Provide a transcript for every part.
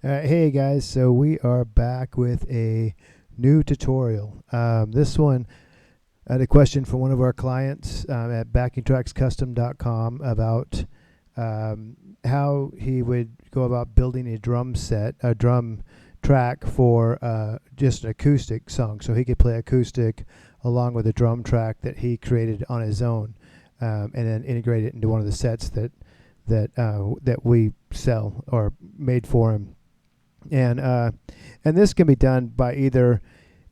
Hey guys, so we are back with a new tutorial. This one, I had a question from one of our clients at backingtrackscustom.com about how he would go about building a drum track for just an acoustic song. So he could play acoustic along with a drum track that he created on his own, and then integrate it into one of the sets that we sell or made for him. And this can be done by either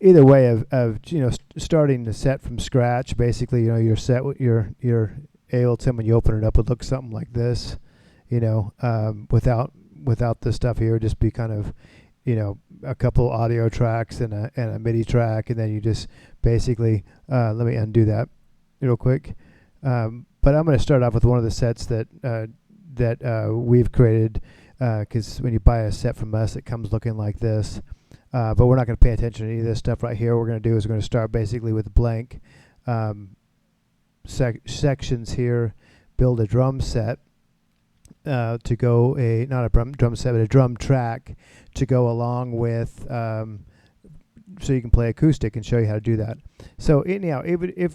way of starting the set from scratch. Basically, your set with your Ableton, when you open it up, it looks something like this. Without this stuff here, just be kind of a couple audio tracks and a MIDI track, and then you just basically let me undo that real quick. But I'm going to start off with one of the sets that we've created. Because when you buy a set from us, it comes looking like this. But we're not going to pay attention to any of this stuff right here. What we're going to do is we're going to start basically with blank sections here, build a drum set to go not a drum set, but a drum track to go along with, so you can play acoustic, and show you how to do that. So anyhow,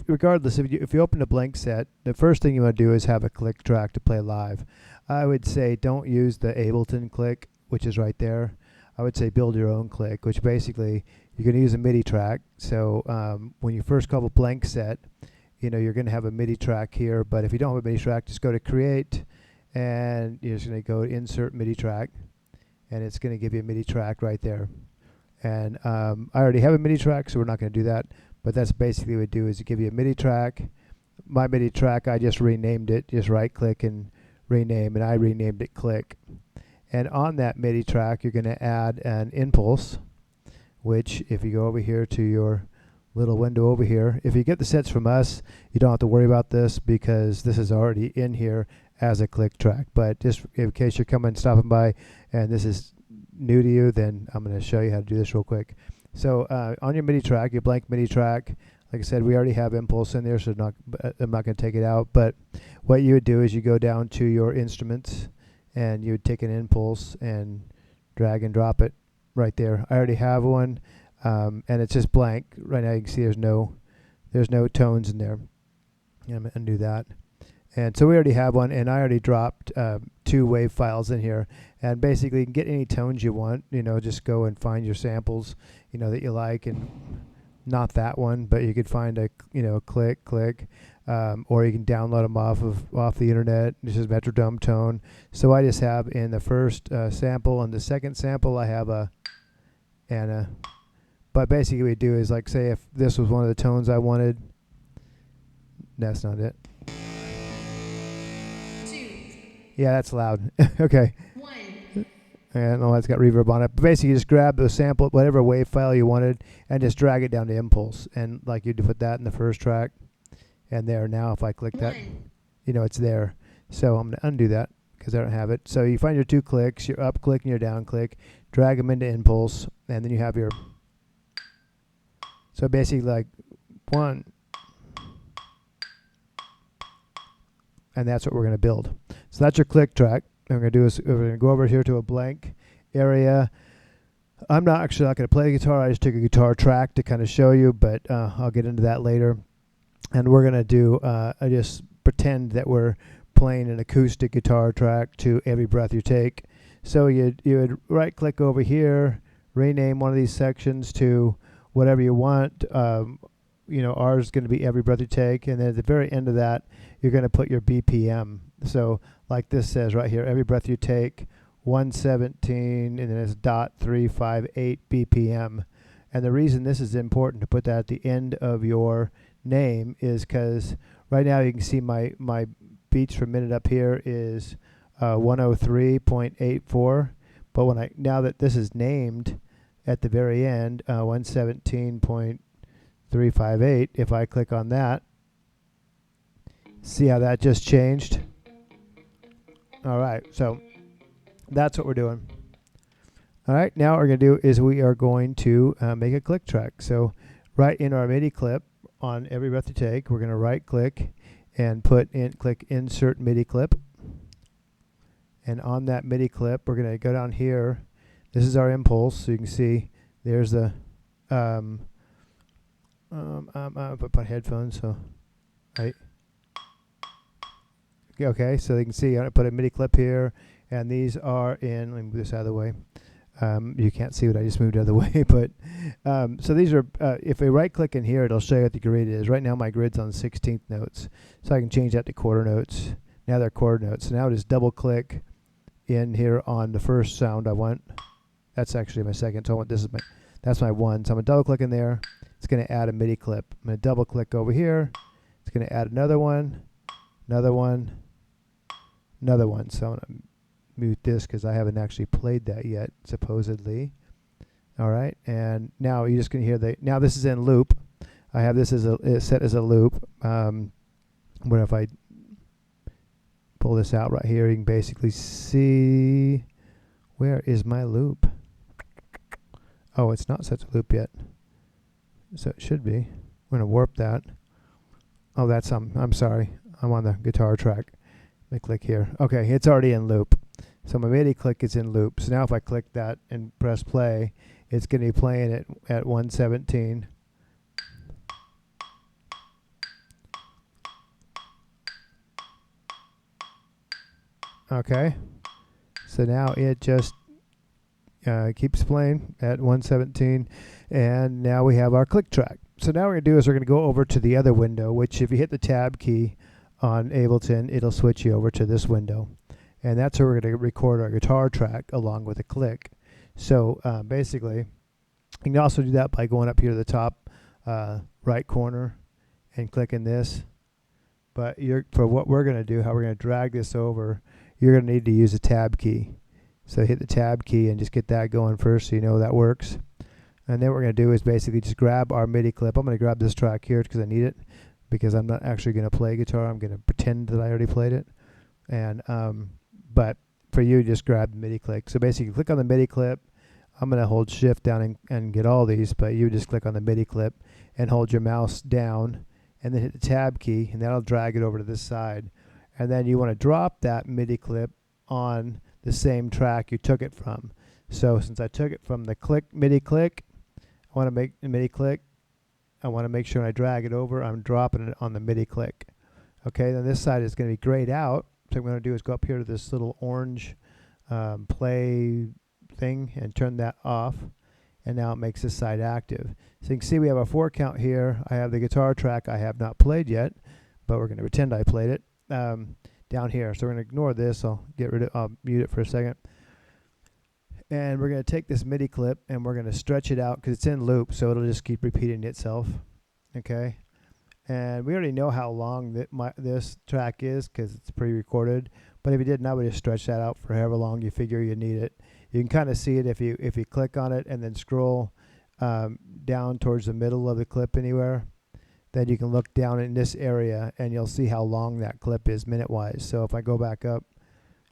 regardless, if you open a blank set, the first thing you want to do is have a click track to play live. I would say don't use the Ableton click, which is right there. I would say build your own click, which basically you're going to use a MIDI track. So when you first call a blank set, you're going to have a MIDI track here. But if you don't have a MIDI track, just go to Create, and you're just going to go Insert MIDI track, and it's going to give you a MIDI track right there. And I already have a MIDI track, so we're not going to do that. But that's basically what it would do, is it give you a MIDI track. My MIDI track, I just renamed it. Just right-click and rename, and I renamed it click. And on that MIDI track, you're going to add an impulse, which if you go over here to your little window over here, if you get the sets from us, you don't have to worry about this, because this is already in here as a click track. But just in case you're stopping by and this is new to you, then I'm going to show you how to do this real quick. So on your MIDI track, your blank MIDI track, like I said, we already have impulse in there, so I'm not going to take it out. But what you would do is you go down to your instruments, and you would take an impulse and drag and drop it right there. I already have one, and it's just blank. Right now you can see there's no tones in there. And I'm going to undo that. And so we already have one, and I already dropped 2 wave files in here. And basically you can get any tones you want. Just go and find your samples that you like, and not that one, but you could find a click, or you can download them off the internet. This is metrodome tone. So I just have in the first sample and the second sample, I have a. But basically what we do is, like, say if this was one of the tones I wanted, that's not it. 2. Yeah, that's loud. Okay. 1. And it's got reverb on it. But basically, you just grab the sample, whatever wave file you wanted, and just drag it down to impulse. And like you'd put that in the first track. And there, now if I click that, it's there. So I'm going to undo that because I don't have it. So you find your 2 clicks, your up click and your down click, drag them into impulse, and then you have your. So basically, like 1. And that's what we're going to build. So that's your click track. What we're going to do is we're going to go over here to a blank area. I'm not going to play the guitar. I just took a guitar track to kind of show you, but I'll get into that later. And we're going to do, I just pretend that we're playing an acoustic guitar track to Every Breath You Take. So you would right click over here, rename one of these sections to whatever you want. Ours is going to be Every Breath You Take, and then at the very end of that, you're going to put your BPM. So like this says right here, Every Breath You Take, 117, and then it's .358 BPM. And the reason this is important to put that at the end of your name is because right now you can see my beats per minute up here is 103.84, but now that this is named at the very end, 117.358, if I click on that, see how that just changed? All right, so that's what we're doing. All right, now what we're going to do is we are going to make a click track. So right in our MIDI clip on Every Breath You Take, we're going to right click and click Insert MIDI Clip. And on that MIDI clip, we're going to go down here This is our impulse. So you can see there's the put headphones. So right. Okay, so you can see I put a MIDI clip here, and these are in. Let me move this out of the way. You can't see what I just moved out of the way, but so these are. If I right-click in here, it'll show you what the grid is. Right now, my grid's on 16th notes, so I can change that to quarter notes. Now they're quarter notes. So now just double-click in here on the first sound I want. That's actually my second. So I want that's my one. So I'm gonna double-click in there. It's gonna add a MIDI clip. I'm gonna double-click over here. It's gonna add another one, another one, another one. So I'm gonna mute this because I haven't actually played that yet, supposedly. All right, and now you're just gonna hear now this is in loop. I have this as set as a loop. Where if I pull this out right here, you can basically see where is my loop. Oh, it's not set to loop yet, so it should be. We're gonna warp that. Oh, that's I'm sorry. I'm on the guitar track. Let me click here. Okay, it's already in loop. So my MIDI click is in loop. So now if I click that and press play, it's going to be playing it at 117. Okay. So now it just keeps playing at 117. And now we have our click track. So now what we're going to do is we're going to go over to the other window, which if you hit the tab key on Ableton, it'll switch you over to this window. And that's where we're going to record our guitar track along with a click. So basically, you can also do that by going up here to the top right corner and clicking this. But for what we're going to do, how we're going to drag this over, you're going to need to use a tab key. So hit the tab key and just get that going first so you know that works. And then what we're going to do is basically just grab our MIDI clip. I'm going to grab this track here because I need it, because I'm not actually going to play guitar. I'm going to pretend that I already played it. And but for you, just grab the MIDI clip. So basically, click on the MIDI clip. I'm going to hold shift down and get all these, but you just click on the MIDI clip and hold your mouse down and then hit the tab key, and that'll drag it over to this side. And then you want to drop that MIDI clip on the same track you took it from. So since I took it from the MIDI click, I want to make the MIDI click. I want to make sure when I drag it over, I'm dropping it on the MIDI click. Okay, then this side is going to be grayed out. So what I'm going to do is go up here to this little orange play thing and turn that off. And now it makes this side active. So you can see we have a 4 count here. I have the guitar track I have not played yet, but we're going to pretend I played it down here. So we're going to ignore this. I'll mute it for a second. And we're going to take this MIDI clip and we're going to stretch it out because it's in loop, so it'll just keep repeating itself. Okay. And we already know how long this track is because it's pre-recorded. But if you didn't, I would just stretch that out for however long you figure you need it. You can kind of see it if you click on it and then scroll down towards the middle of the clip anywhere. Then you can look down in this area and you'll see how long that clip is minute-wise. So if I go back up,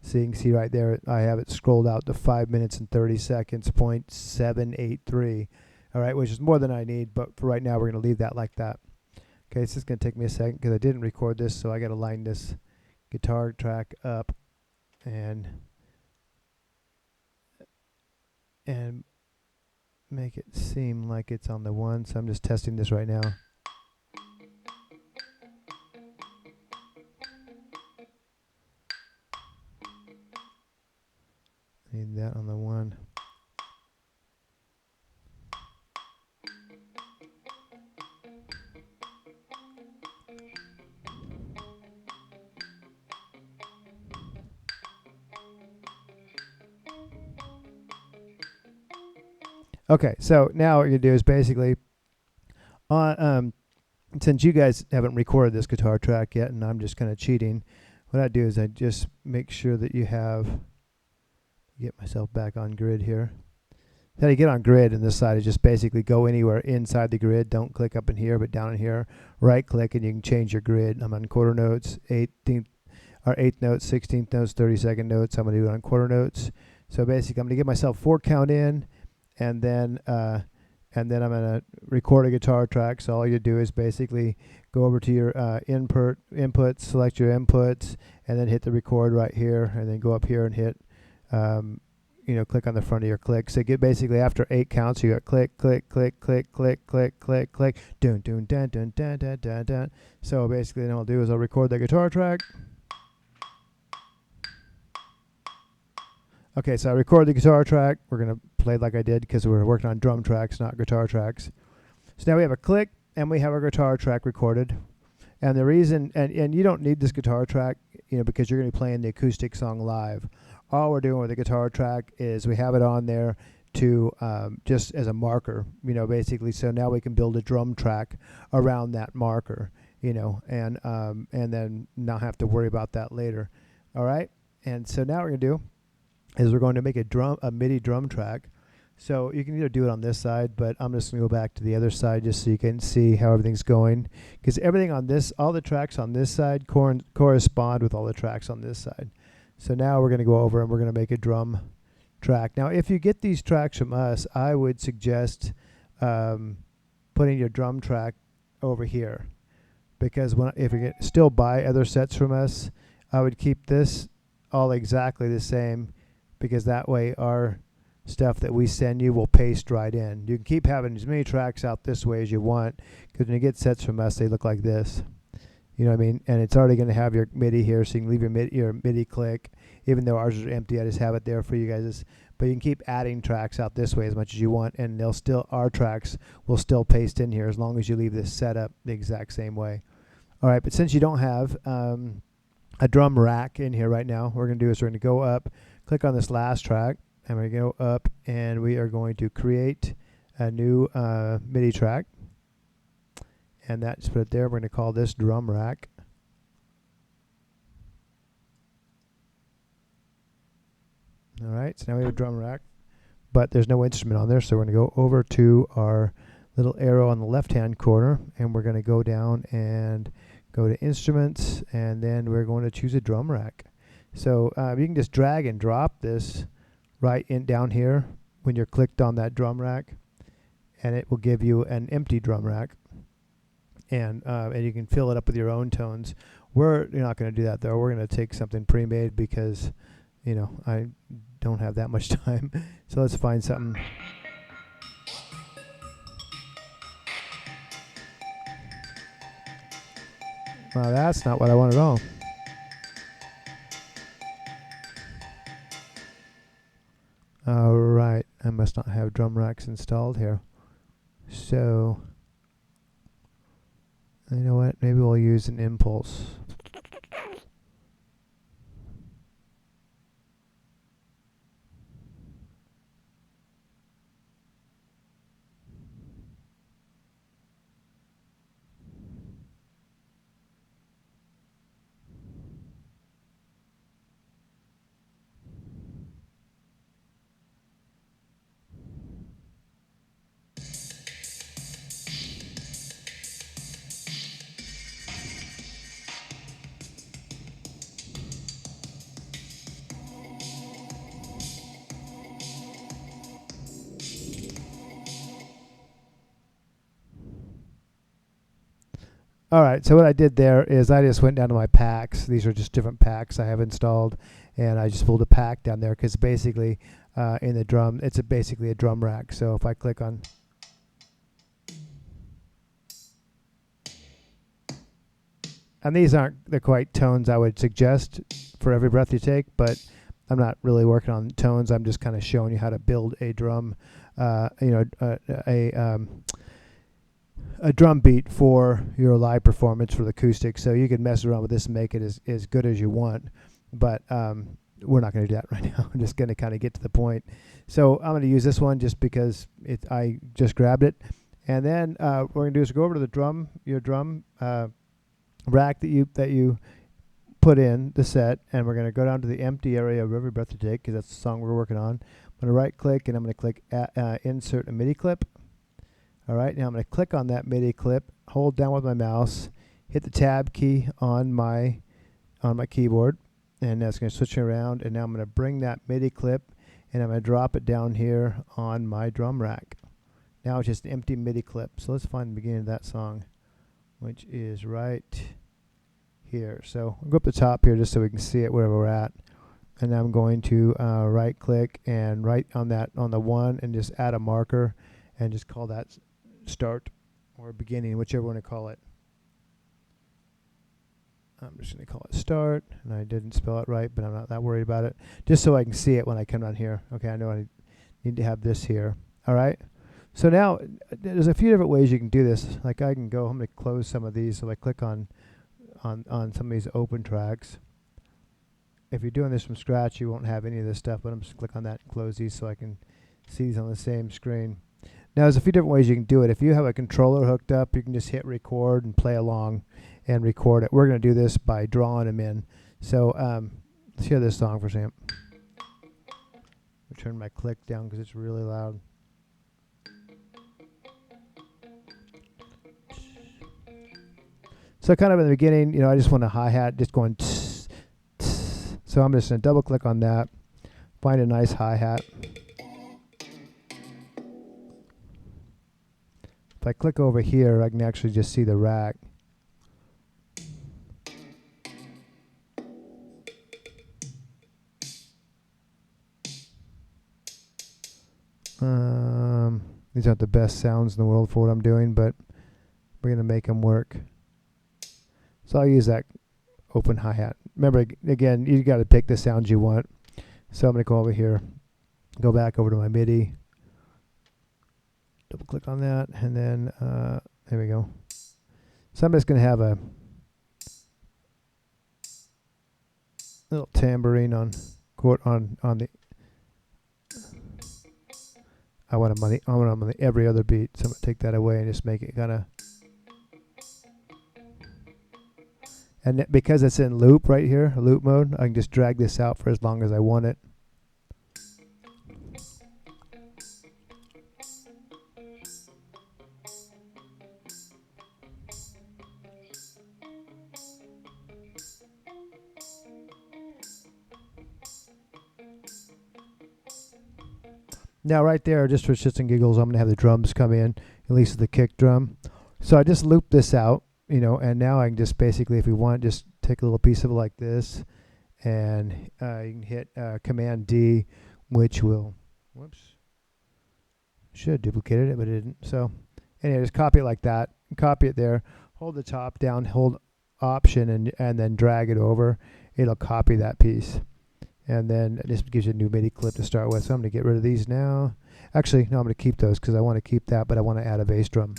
so you can see right there, I have it scrolled out to 5 minutes and 30 seconds, 0.783. All right, which is more than I need, but for right now, we're going to leave that like that. Okay, it's just going to take me a second because I didn't record this, so I got to line this guitar track up and make it seem like it's on the one. So I'm just testing this right now. Need that on the one. Okay, so now what you're going to do is basically, since you guys haven't recorded this guitar track yet, and I'm just kind of cheating, what I do is I just make sure that you have, get myself back on grid here. How you get on grid on this side is just basically go anywhere inside the grid. Don't click up in here, but down in here, right click, and you can change your grid. I'm on quarter notes, 18th notes, 16th notes, 32nd notes. I'm going to do it on quarter notes. So basically, I'm going to give myself 4 count in. And then I'm going to record a guitar track. So all you do is basically go over to your inputs, select your inputs, and then hit the record right here, and then go up here and hit click on the front of your click. So get basically after 8 counts, you got click, click, click, click, click, click, click, click, dun dun dun dun dun dun dun dun. So basically, then I'll do is I'll record the guitar track. Okay, so I record the guitar track. We're gonna play like I did because we're working on drum tracks, not guitar tracks. So now we have a click and we have our guitar track recorded. And the reason, and you don't need this guitar track, because you're going to be playing the acoustic song live. All we're doing with the guitar track is we have it on there to just as a marker, basically. So now we can build a drum track around that marker, and then not have to worry about that later. All right. And so now what we're going to do is we're going to make a MIDI drum track. So you can either do it on this side, but I'm just going to go back to the other side just so you can see how everything's going. Because everything on this, all the tracks on this side correspond with all the tracks on this side. So now we're going to go over and we're going to make a drum track. Now, if you get these tracks from us, I would suggest putting your drum track over here. Because if you still buy other sets from us, I would keep this all exactly the same, because that way our stuff that we send you will paste right in. You can keep having as many tracks out this way as you want, because when you get sets from us, they look like this. You know what I mean? And it's already going to have your MIDI here, so you can leave your MIDI click. Even though ours are empty, I just have it there for you guys. But you can keep adding tracks out this way as much as you want, and our tracks will still paste in here as long as you leave this set up the exact same way. All right, but since you don't have a drum rack in here right now, what we're going to do is we're going to go up, click on this last track, and we're going to go up and we are going to create a new MIDI track. And that's put it there. We're going to call this drum rack. All right, so now we have a drum rack, but there's no instrument on there. So we're going to go over to our little arrow on the left-hand corner, and we're going to go down and go to instruments, and then we're going to choose a drum rack. So you can just drag and drop this right in down here when you're clicked on that drum rack, and it will give you an empty drum rack, and you can fill it up with your own tones. You're not going to do that though. We're going to take something pre-made because I don't have that much time. So let's find something. Well, that's not what I want at all. All right, I must not have drum racks installed here. So, you know what? Maybe we'll use an impulse. All right, so what I did there is I just went down to my packs. These are just different packs I have installed, and I just pulled a pack down there because basically in the drum, it's basically a drum rack. So if I click on, and these aren't the quite tones I would suggest for every breath you take, but I'm not really working on tones. I'm just kind of showing you how to build a drum, a drum beat for your live performance for the acoustic. So you can mess around with this and make it as good as you want, but we're not going to do that right now. I'm just going to kind of get to the point. So I'm going to use this one just because I just grabbed it, and then what we're going to do is go over to the your drum rack that you put in the set, and we're going to go down to the empty area of Every Breath You Take, because that's the song we're working on. I'm going to right click and I'm going to click insert a MIDI clip. All right, now I'm going to click on that MIDI clip, hold down with my mouse, hit the tab key on my keyboard, and that's going to switch me around. And now I'm going to bring that MIDI clip and I'm going to drop it down here on my drum rack. Now it's just an empty MIDI clip. So let's find the beginning of that song, which is right here. So I'll go up the top here just so we can see it where we're at. and I'm going to right click and right on that, on the 1, and just add a marker and just call that start or beginning, whichever one to call it. I'm just going to call it start, and I didn't spell it right, but I'm not that worried about it, just so I can see it when I come down here. Okay, I know I need to have this here. All right, so now there's a few different ways you can do this. Like I can go, I'm going to close some of these, so if I click on some of these open tracks. If you're doing this from scratch, you won't have any of this stuff, but I'm just click on that and close these so I can see these on the same screen. Now there's a few different ways you can do it. If you have a controller hooked up, you can just hit record and play along and record it. We're going to do this by drawing them in. So let's hear this song for a second. I'll turn my click down because it's really loud. So kind of in the beginning, you know, I just want a hi-hat just going tss, tss. So I'm just going to double click on that, find a nice hi-hat. If I click over here, I can actually just see the rack. These aren't the best sounds in the world for what I'm doing, but we're going to make them work. So I'll use that open hi-hat. Remember, again, you got to pick the sounds you want. So I'm going to go over here, go back over to my MIDI, double click on that, and then there we go. So I'm just going to have a little tambourine on the. I want them on the every other beat, so I'm going to take that away and just make it kind of. And because it's in loop right here, loop mode, I can just drag this out for as long as I want it. Now right there, just for shits and giggles, I'm going to have the drums come in, at least the kick drum. So I just loop this out, you know, and now I can just basically, if we want, just take a little piece of it like this, and you can hit Command D, which will, whoops, should have duplicated it, but it didn't. So anyway, just copy it like that, copy it there, hold the top down, hold Option, and then drag it over. It'll copy that piece. And then this gives you a new MIDI clip to start with. So I'm going to get rid of these now. Actually, no, I'm going to keep those because I want to keep that, but I want to add a bass drum.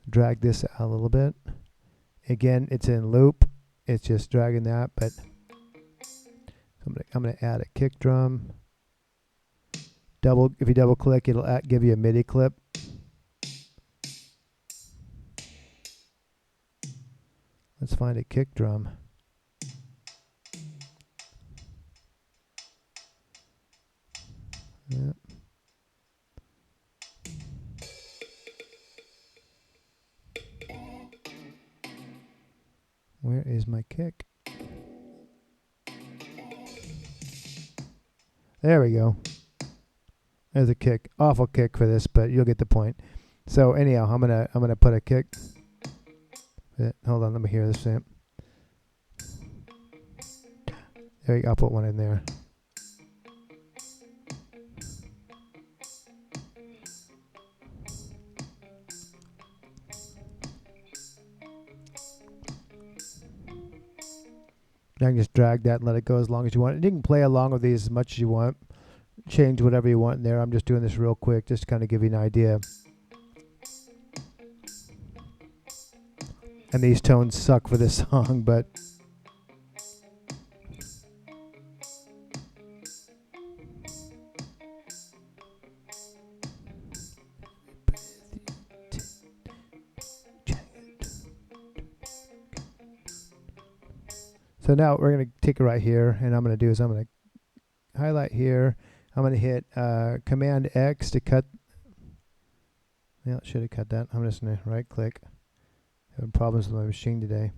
Drag this out a little bit. Again, it's in loop. It's just dragging that, but I'm going to add a kick drum. If you double click, it'll give you a MIDI clip. Let's find a kick drum. Yep. Where is my kick? There we go. There's a kick. Awful kick for this, but you'll get the point. So anyhow, I'm gonna put a kick. Hold on, let me hear this amp. There you go. I'll put one in there. Now you can just drag that and let it go as long as you want. And you can play along with these as much as you want. Change whatever you want in there. I'm just doing this real quick just to kind of give you an idea. And these tones suck for this song, but so now we're going to take it right here, and I'm going to do is I'm going to highlight here. I'm going to hit Command X to cut. Yeah, I should have cut that. I'm just going to right click. Having problems with my machine today.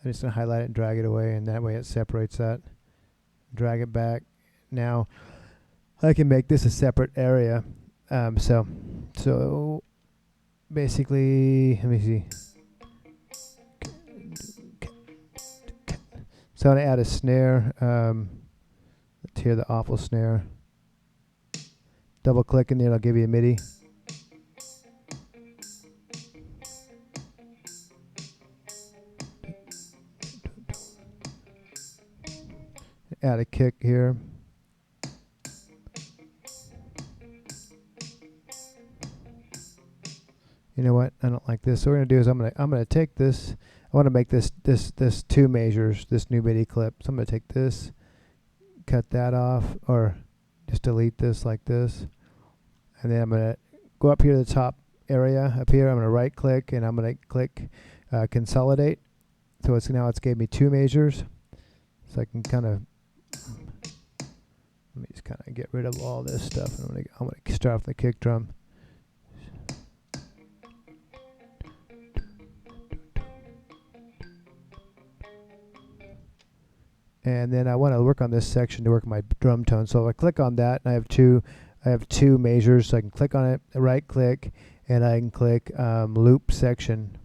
I'm just going to highlight it and drag it away, and that way it separates that. Drag it back. Now I can make this a separate area. So basically, let me see. So I'm going to add a snare. Let's hear the awful snare. Double click in there, it'll give you a MIDI. Add a kick here. You know what? I don't like this. So what we're gonna do is I'm gonna take this. I want to make this two measures. This new MIDI clip. So I'm gonna take this, cut that off, or just delete this like this, and then I'm gonna go up here to the top area up here. I'm gonna right click and I'm gonna click consolidate. So it's gave me two measures. So I can kind of let me just kind of get rid of all this stuff. I'm gonna start off the kick drum. And then I want to work on this section to work my drum tone. So if I click on that, and I have two measures. So I can click on it, right click, and I can click loop section.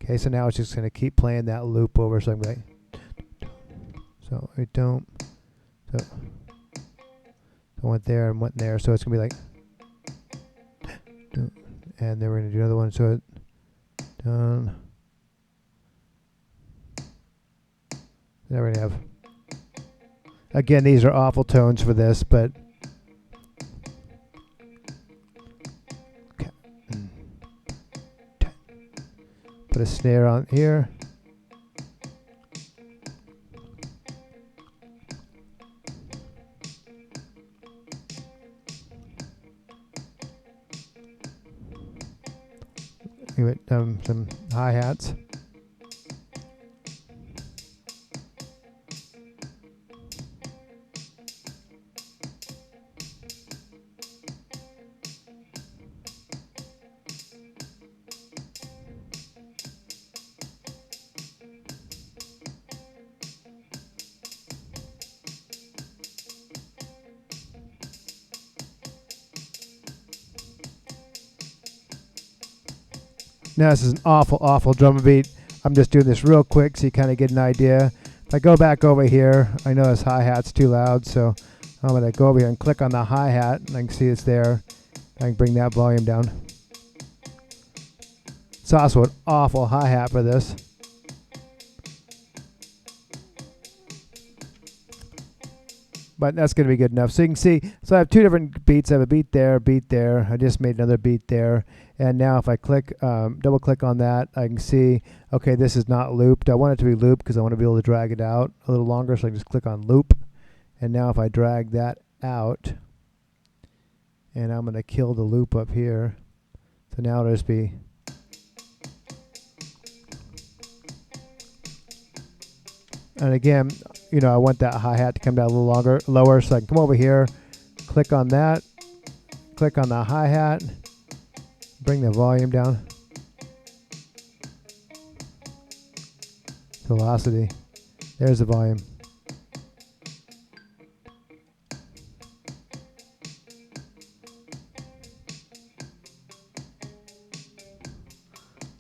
Okay, so now it's just going to keep playing that loop over. So I'm like, so I don't. So I went there and went there. So it's going to be like, and then we're going to do another one. So it done. There we have. Again, these are awful tones for this, but okay. Put a snare on here. Give it some hi-hats. Now this is an awful drum beat. I'm just doing this real quick so you kind of get an idea. If I go back over here, I know this hi-hat's too loud, so I'm going to go over here and click on the hi-hat, and I can see it's there. I can bring that volume down. It's also an awful hi-hat for this. But that's going to be good enough. So you can see, so I have two different beats. I have a beat there. I just made another beat there. And now if I click, double click on that, I can see, okay, this is not looped. I want it to be looped because I want to be able to drag it out a little longer. So I can just click on loop. And now if I drag that out, and I'm going to kill the loop up here. So now it'll just be. And again, you know, I want that hi-hat to come down a little lower, so I can come over here, click on that, click on the hi-hat, bring the volume down. Velocity. There's the volume.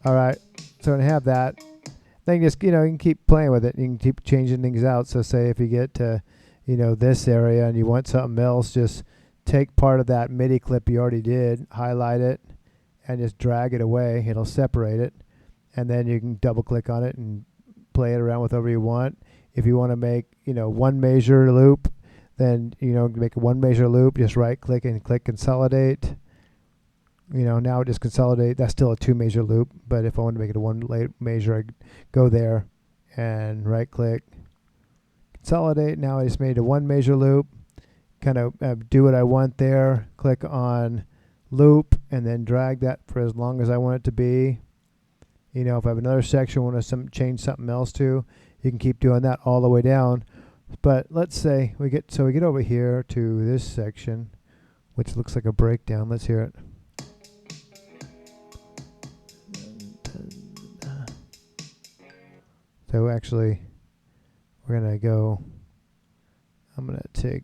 All right, so I have that. Then just, you know, you can keep playing with it. You can keep changing things out. So say if you get to, you know, this area and you want something else, just take part of that MIDI clip you already did, highlight it, and just drag it away. It'll separate it. And then you can double click on it and play it around with whatever you want. If you want to make, you know, one measure loop, then, you know, make a one measure loop, just right click and click consolidate. You know, now just consolidate. That's still a two measure loop, but if I want to make it a one measure, I go there and right click, consolidate. Now I just made a one measure loop. Kind of do what I want there. Click on loop and then drag that for as long as I want it to be. You know, if I have another section I want to change something else to, you can keep doing that all the way down. But let's say we get over here to this section, which looks like a breakdown. Let's hear it. So actually, we're going to go, I'm going to take,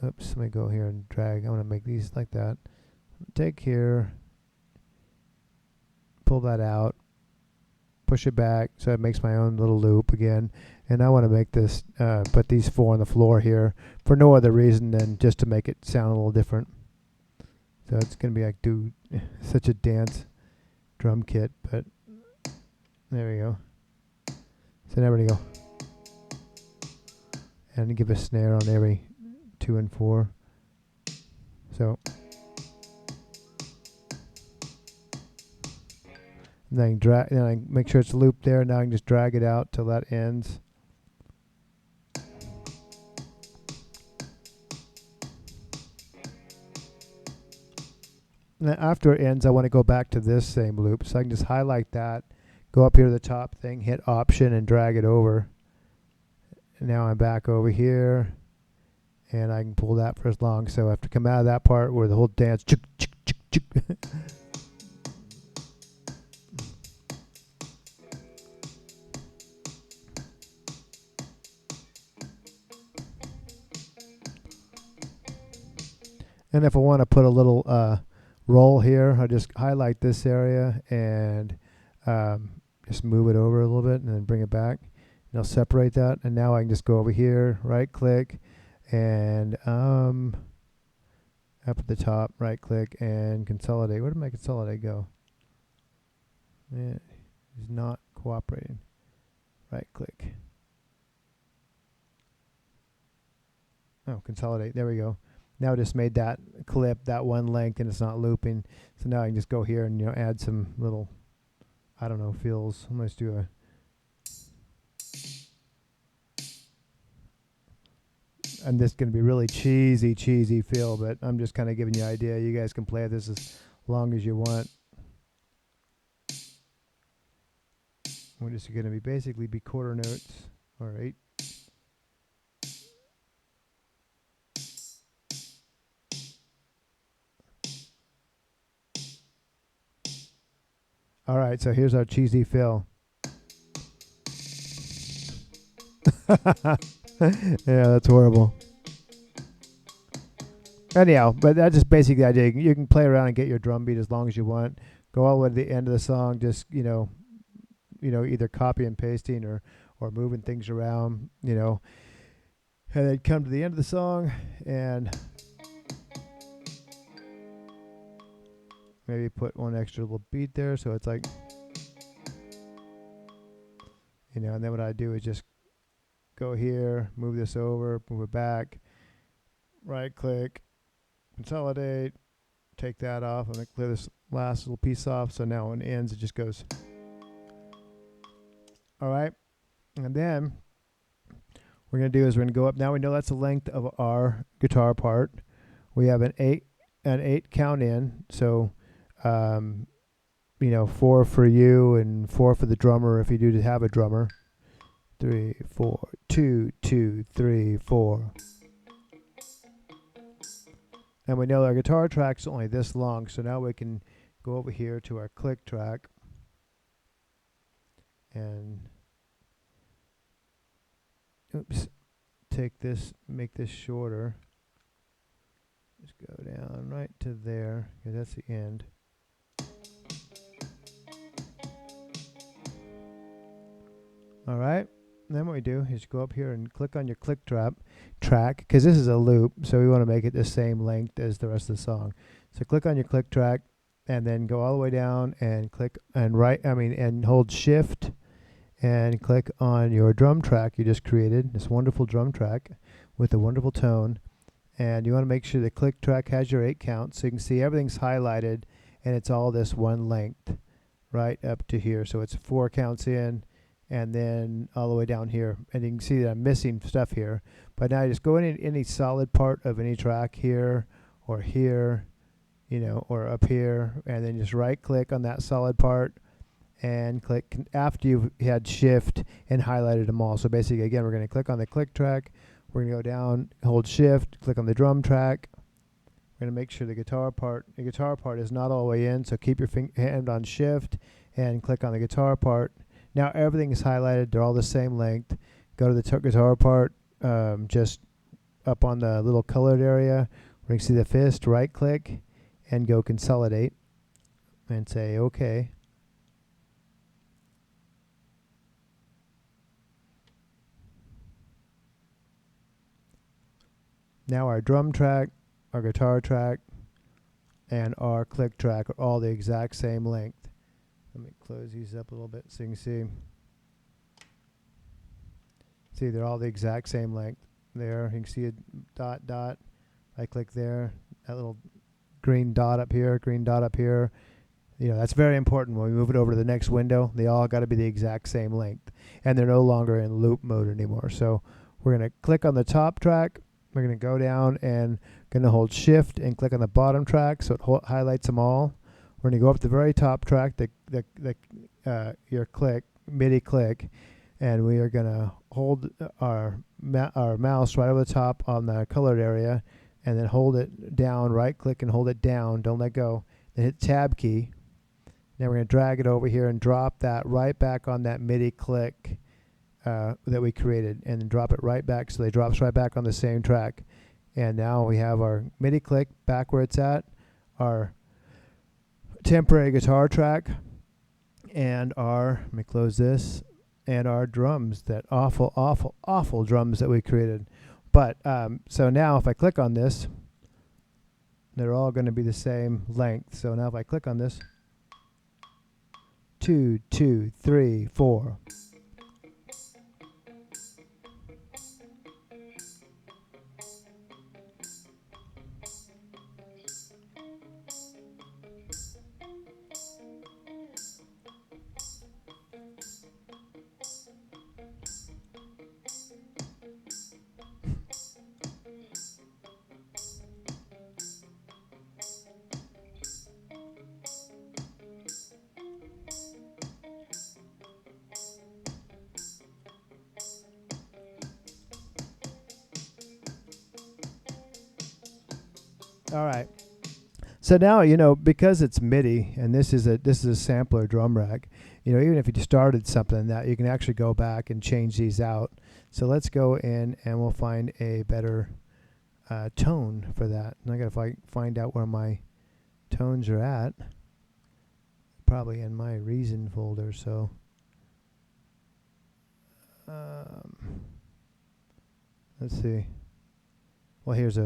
oops, let me go here and drag. I'm going to make these like that. Take here, pull that out, push it back so it makes my own little loop again. And I want to make this, put these 4 on the floor here for no other reason than just to make it sound a little different. So it's going to be like, dude, such a dance drum kit, but there we go. So now we're going to go and give a snare on every 2 and 4. So and then I can drag, and I make sure it's looped there. Now I can just drag it out till that ends. And then after it ends, I want to go back to this same loop. So I can just highlight that, go up here to the top thing, hit Option, and drag it over. And now I'm back over here, and I can pull that for as long. So I have to come out of that part where the whole dance. And if I want to put a little roll here, I'll just highlight this area and just move it over a little bit and then bring it back. And I'll separate that. And now I can just go over here, right click, and up at the top, right click and consolidate. Where did my consolidate go? Yeah, it's not cooperating. Right click. Oh, consolidate. There we go. Now I just made that clip that one length and it's not looping. So now I can just go here and add some little, I don't know, fills. I'm going to do and this is going to be really cheesy feel, but I'm just kind of giving you an idea. You guys can play this as long as you want. We're just going to be basically be quarter notes. All right. All right, so here's our cheesy fill. Yeah, that's horrible. Anyhow, but that's just basically the idea. You can play around and get your drum beat as long as you want. Go all the way to the end of the song, just either copy and pasting or moving things around, and then come to the end of the song and maybe put one extra little beat there so it's like, and then what I do is just go here, move this over, move it back, right click, consolidate, take that off. I'm going to clear this last little piece off. So now when it ends, it just goes. All right. And then what we're going to do is we're going to go up. Now we know that's the length of our guitar part. We have an eight count in. So, 4 for you and 4 for the drummer if you do have a drummer. 3, 4, 2, 2, 3, 4. And we know our guitar track's only this long, so now we can go over here to our click track and take this, make this shorter. Just go down right to there, because that's the end. All right. Then what we do is go up here and click on your click track, because this is a loop, so we want to make it the same length as the rest of the song. So click on your click track, and then go all the way down and click and and hold Shift, and click on your drum track you just created. This wonderful drum track with a wonderful tone, and you want to make sure the click track has your 8 counts, so you can see everything's highlighted, and it's all this one length, right up to here. So it's 4 counts in. And then all the way down here, and you can see that I'm missing stuff here. But now I just go in any solid part of any track here, or here, or up here, and then just right click on that solid part, and click after you've had Shift and highlighted them all. So basically, again, we're going to click on the click track, we're going to go down, hold Shift, click on the drum track. We're going to make sure the guitar part is not all the way in. So keep your hand on Shift and click on the guitar part. Now everything is highlighted. They're all the same length. Go to the guitar part, just up on the little colored area where you can see the fist, right click, and go consolidate, and say OK. Now our drum track, our guitar track, and our click track are all the exact same length. Let me close these up a little bit so you can see. See, they're all the exact same length. There, you can see a dot, dot. I click there, that little green dot up here, green dot up here. You know, that's very important when we move it over to the next window. They all got to be the exact same length, and they're no longer in loop mode anymore. So we're going to click on the top track. We're going to go down and going to hold shift and click on the bottom track so it highlights them all. We're going to go up to the very top track, your click, MIDI click, and we are going to hold our mouse right over the top on the colored area, and then hold it down, right click and hold it down, don't let go. Then hit tab key. Now we're going to drag it over here and drop that right back on that MIDI click that we created, and then drop it right back so they drops right back on the same track. And now we have our MIDI click back where it's at, our temporary guitar track, and our, let me close this, and our drums, that awful, awful, awful drums that we created. But so now if I click on this, they're all going to be the same length. So now if I click on this, 2, 2, 3, 4. All right. So now, you know, because it's MIDI and this is a sampler drum rack, you know, even if you just started something that you can actually go back and change these out. So let's go in and we'll find a better tone for that. And I gotta find out where my tones are at. Probably in my Reason folder. So let's see. Well, here's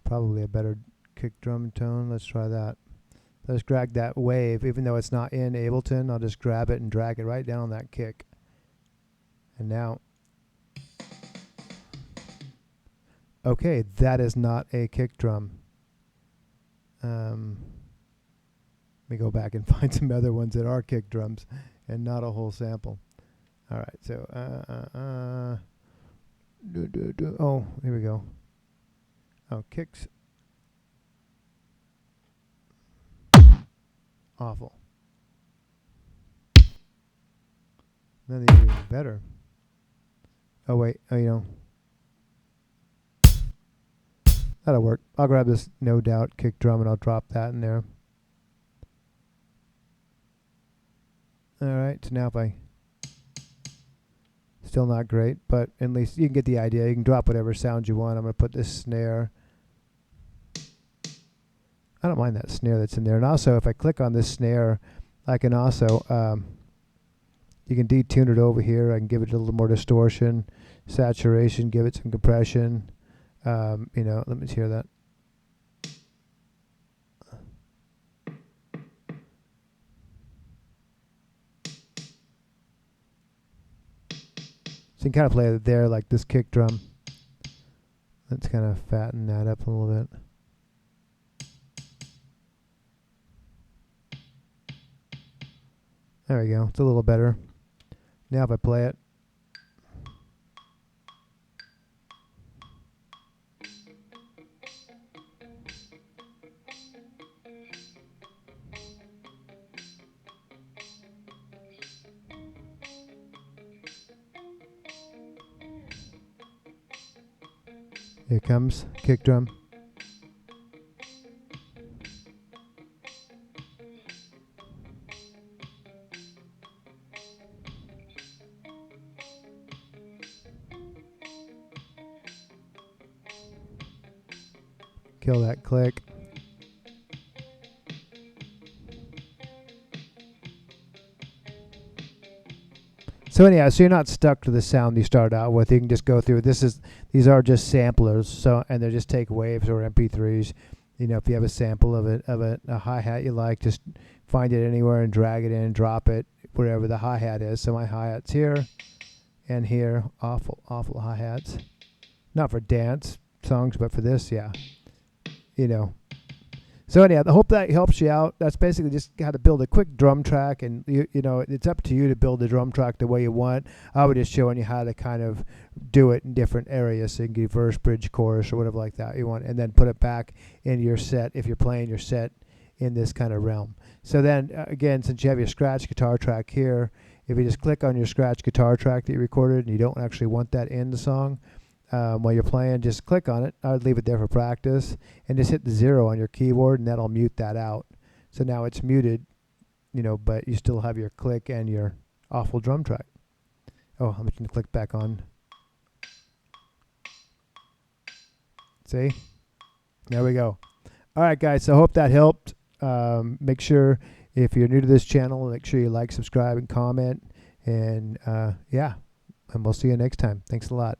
probably a better kick drum tone. Let's try that. Let's drag that wave, even though it's not in Ableton. I'll just grab it and drag it right down on that kick. And now, okay, that is not a kick drum. Let me go back and find some other ones that are kick drums and not a whole sample. All right, so oh, here we go. Oh, kicks. Awful. Then these are even better. Oh wait, oh, you know, that'll work. I'll grab this No Doubt kick drum and I'll drop that in there. All right, so now if I, still not great, but at least you can get the idea. You can drop whatever sound you want. I'm going to put this snare. I don't mind that snare that's in there. And also, if I click on this snare, I can also, you can detune it over here. I can give it a little more distortion, saturation, give it some compression. You know, let me hear that. So you can kind of play it there like this kick drum. Let's kind of fatten that up a little bit. There we go. It's a little better. Now if I play it. Here comes kick drum. Kill that click. So anyhow, so you're not stuck to the sound you start out with. You can just go through. These are just samplers. So, and they just take waves or MP3s. You know, if you have a sample of a hi-hat you like, just find it anywhere and drag it in, drop it wherever the hi-hat is. So my hi-hat's here and here. Awful hi-hats. Not for dance songs, but for this, yeah. You know. So anyhow, I hope that helps you out. That's basically just how to build a quick drum track, and you know, it's up to you to build the drum track the way you want. I was just showing you how to kind of do it in different areas, so you can do verse, bridge, chorus, or whatever like that you want, and then put it back in your set if you're playing your set in this kind of realm. So then again, since you have your scratch guitar track here, if you just click on your scratch guitar track that you recorded and you don't actually want that in the song, while you're playing, just click on it. I would leave it there for practice and just hit the 0 on your keyboard, and that'll mute that out. So now it's muted, you know, but you still have your click and your awful drum track. Oh, I'm just going to click back on. See? There we go. All right, guys, so I hope that helped. Make sure, if you're new to this channel, make sure you like, subscribe, and comment. And yeah, and we'll see you next time. Thanks a lot.